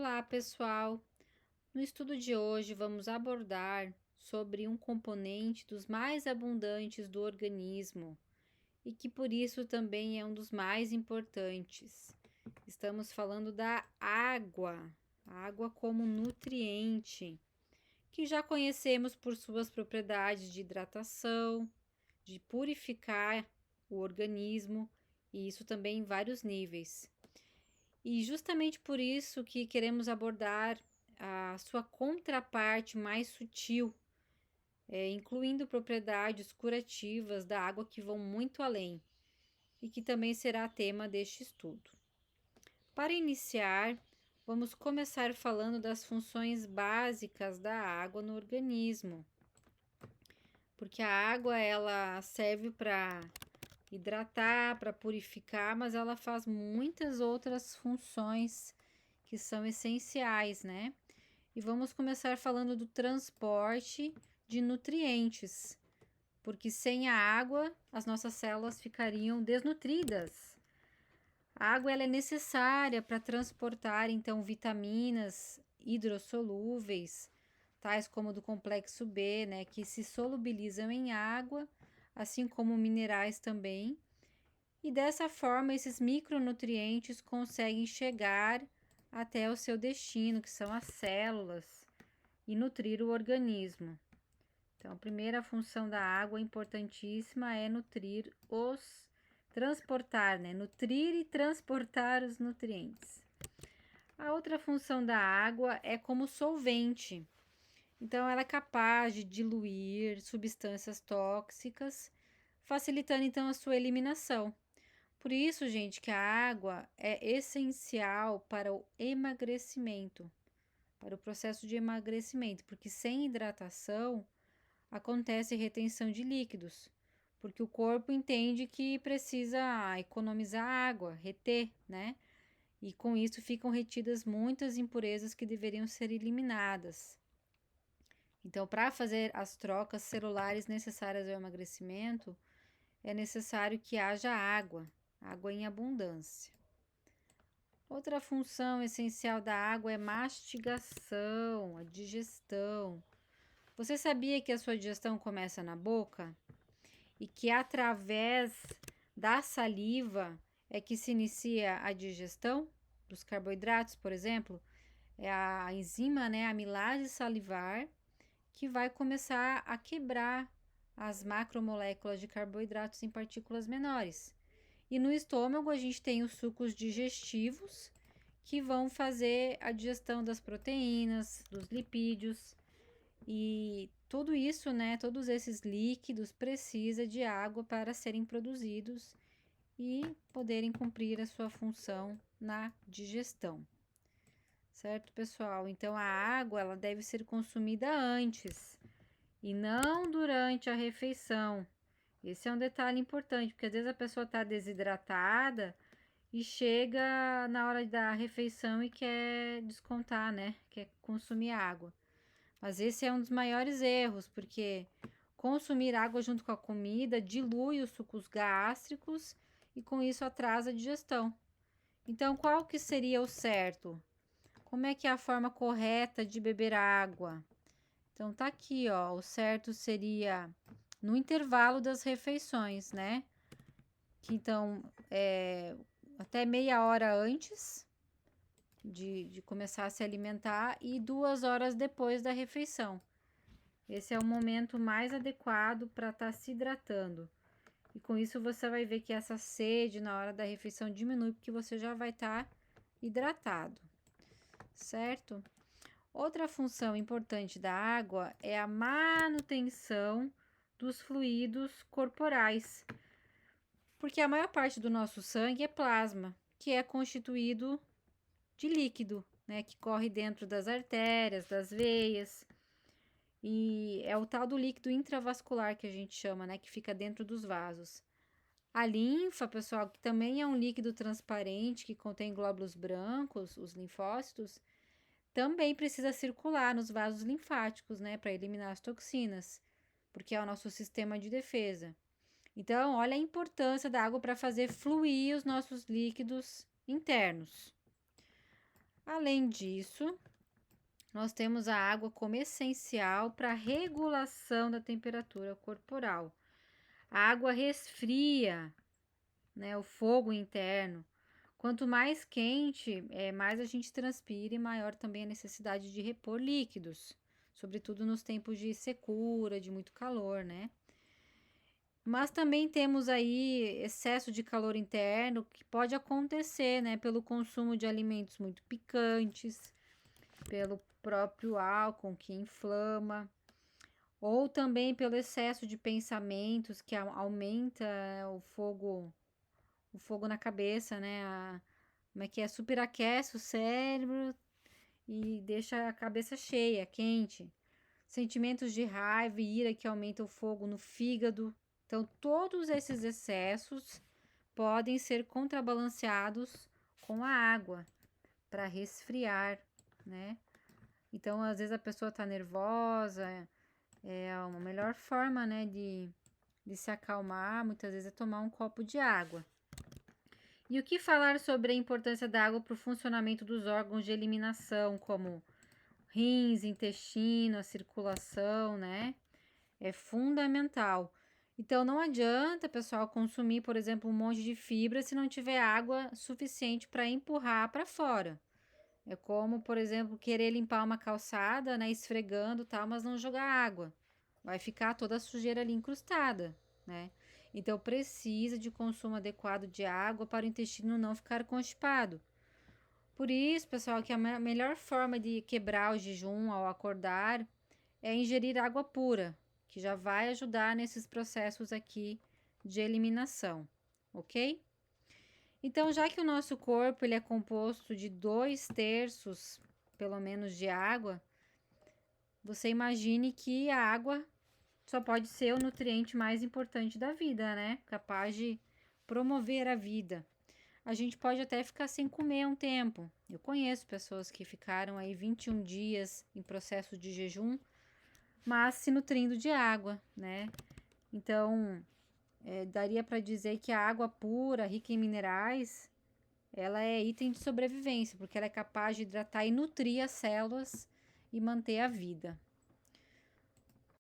Olá, pessoal! No estudo de hoje, vamos abordar sobre um componente dos mais abundantes do organismo e que por isso também é um dos mais importantes. Estamos falando da água, a água como nutriente, que já conhecemos por suas propriedades de hidratação, de purificar o organismo, e isso também em vários níveis. E justamente por isso que queremos abordar a sua contraparte mais sutil, incluindo propriedades curativas da água que vão muito além e que também será tema deste estudo. Para iniciar, vamos começar falando das funções básicas da água no organismo, porque a água ela serve para hidratar, para purificar, mas ela faz muitas outras funções que são essenciais, né? E vamos começar falando do transporte de nutrientes, porque sem a água as nossas células ficariam desnutridas. A água ela é necessária para transportar então vitaminas hidrossolúveis, tais como do complexo B, né, que se solubilizam em água, assim como minerais também. E dessa forma, esses micronutrientes conseguem chegar até o seu destino, que são as células, e nutrir o organismo. Então, a primeira função da água importantíssima é transportar, né? Nutrir e transportar os nutrientes. A outra função da água é como solvente. Então, ela é capaz de diluir substâncias tóxicas, facilitando então a sua eliminação. Por isso, gente, que a água é essencial para o emagrecimento, para o processo de emagrecimento, porque sem hidratação acontece retenção de líquidos, porque o corpo entende que precisa economizar água, reter, né? E com isso ficam retidas muitas impurezas que deveriam ser eliminadas. Então, para fazer as trocas celulares necessárias ao emagrecimento, é necessário que haja água em abundância. Outra função essencial da água é mastigação, a digestão. Você sabia que a sua digestão começa na boca? E que através da saliva é que se inicia a digestão dos carboidratos, por exemplo? É a enzima, né, a amilase salivar, que vai começar a quebrar as macromoléculas de carboidratos em partículas menores. E no estômago a gente tem os sucos digestivos, que vão fazer a digestão das proteínas, dos lipídios. E tudo isso, né, todos esses líquidos precisa de água para serem produzidos e poderem cumprir a sua função na digestão. Certo, pessoal? Então a água ela deve ser consumida antes e não durante a refeição. Esse é um detalhe importante, porque às vezes a pessoa está desidratada e chega na hora da refeição e quer descontar, né? Quer consumir água. Mas esse é um dos maiores erros, porque consumir água junto com a comida dilui os sucos gástricos e com isso atrasa a digestão. Então, qual que seria o certo? Como é que é a forma correta de beber água? Então, tá aqui, ó, o certo seria no intervalo das refeições, né? Que então, até meia hora antes de começar a se alimentar e 2 horas depois da refeição. Esse é o momento mais adequado para estar se hidratando. E com isso você vai ver que essa sede na hora da refeição diminui, porque você já vai estar hidratado, certo? Outra função importante da água é a manutenção dos fluidos corporais, porque a maior parte do nosso sangue é plasma, que é constituído de líquido, né, que corre dentro das artérias, das veias, e é o tal do líquido intravascular que a gente chama, né, que fica dentro dos vasos. A linfa, pessoal, que também é um líquido transparente que contém glóbulos brancos, os linfócitos, também precisa circular nos vasos linfáticos, né, para eliminar as toxinas, porque é o nosso sistema de defesa. Então, olha a importância da água para fazer fluir os nossos líquidos internos. Além disso, nós temos a água como essencial para a regulação da temperatura corporal. A água resfria, né, o fogo interno. Quanto mais quente, mais a gente transpira e maior também a necessidade de repor líquidos, sobretudo nos tempos de secura, de muito calor, né? Mas também temos aí excesso de calor interno que pode acontecer, né, pelo consumo de alimentos muito picantes, pelo próprio álcool que inflama, ou também pelo excesso de pensamentos que aumenta o fogo na cabeça, né? Como é que é? Superaquece o cérebro e deixa a cabeça cheia, quente. Sentimentos de raiva e ira que aumentam o fogo no fígado. Então, todos esses excessos podem ser contrabalanceados com a água para resfriar, né? Então, às vezes a pessoa está nervosa, uma melhor forma, né, de se acalmar, muitas vezes é tomar um copo de água. E o que falar sobre a importância da água para o funcionamento dos órgãos de eliminação, como rins, intestino, a circulação, né? É fundamental. Então, não adianta, pessoal, consumir, por exemplo, um monte de fibra se não tiver água suficiente para empurrar para fora. É como, por exemplo, querer limpar uma calçada, né, esfregando e tal, mas não jogar água. Vai ficar toda a sujeira ali incrustada, né? Então, precisa de consumo adequado de água para o intestino não ficar constipado. Por isso, pessoal, que a melhor forma de quebrar o jejum ao acordar é ingerir água pura, que já vai ajudar nesses processos aqui de eliminação, ok? Então, já que o nosso corpo ele é composto de 2/3, pelo menos, de água, você imagine que a água só pode ser o nutriente mais importante da vida, né? Capaz de promover a vida. A gente pode até ficar sem comer um tempo. Eu conheço pessoas que ficaram aí 21 dias em processo de jejum, mas se nutrindo de água, né? Então, daria para dizer que a água pura, rica em minerais, ela é item de sobrevivência, porque ela é capaz de hidratar e nutrir as células e manter a vida.